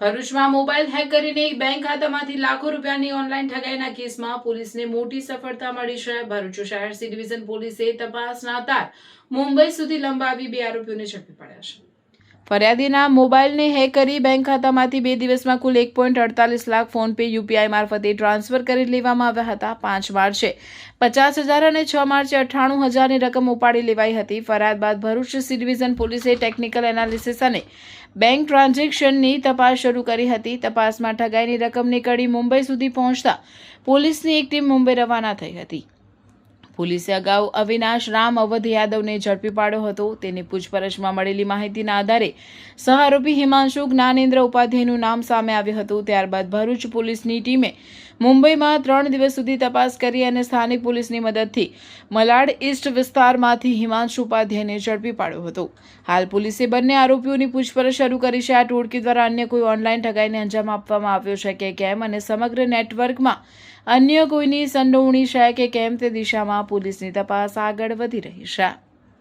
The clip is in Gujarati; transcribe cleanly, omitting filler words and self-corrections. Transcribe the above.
ભરૂચમાં મોબાઈલ હેક કરીને એક બેંક ખાતામાંથી લાખો રૂપિયાની ઓનલાઈન ઠગાઈના કેસમાં પોલીસને મોટી સફળતા મળી છે। ભરૂચ શહેર સી ડિવિઝન પોલીસે તપાસના તાર મુંબઈ સુધી લંબાવી 2 આરોપીઓને ઝડપી પાડ્યા છે। ફરિયાદીના મોબાઈલને હેક કરી બેંક ખાતામાંથી 2 દિવસમાં કુલ 1.48 લાખ ફોનપે યુપીઆઈ મારફતે ટ્રાન્સફર કરી લેવામાં આવ્યા હતા। 5 માર્ચે 50,000 અને 6 માર્ચે 98,000ની રકમ ઉપાડી લેવાઈ હતી। ફરિયાદ બાદ ભરૂચ સી ડિવિઝન પોલીસે ટેકનિકલ એનાલિસિસ અને બેંક ટ્રાન્ઝેક્શનની તપાસ શરૂ કરી હતી। તપાસમાં ઠગાઈની રકમની કડી મુંબઈ સુધી પહોંચતા પોલીસની એક ટીમ મુંબઈ રવાના થઈ હતી। પોલીસે અગાઉ અવિનાશ રામ અવધ યાદવને ઝડપી પાડ્યો હતો। તેની પૂછપરછમાં મળેલી માહિતીના આધારે સહ આરોપી હિમાંશુ જ્ઞાનેન્દ્ર ઉપાધ્યાયનું નામ સામે આવ્યું હતું। ત્યારબાદ ભરૂચ પોલીસની ટીમે મુંબઈમાં 3 દિવસ સુધી તપાસ કરી અને સ્થાનિક પોલીસની મદદથી મલાડ ઈસ્ટ વિસ્તારમાંથી હિમાંશુ ઉપાધ્યાયને ઝડપી પાડ્યો હતો। હાલ પોલીસે બંને આરોપીઓની પૂછપરછ શરૂ કરી છે। આ ટોળકી દ્વારા અન્ય કોઈ ઓનલાઈન ઠગાઈને અંજામ આપવામાં આવ્યો છે કે કેમ અને સમગ્ર નેટવર્કમાં અન્ય કોઈની સંડોવણી છે કે કેમ તે દિશામાં પોલીસની તપાસ આગળ વધી રહી છે।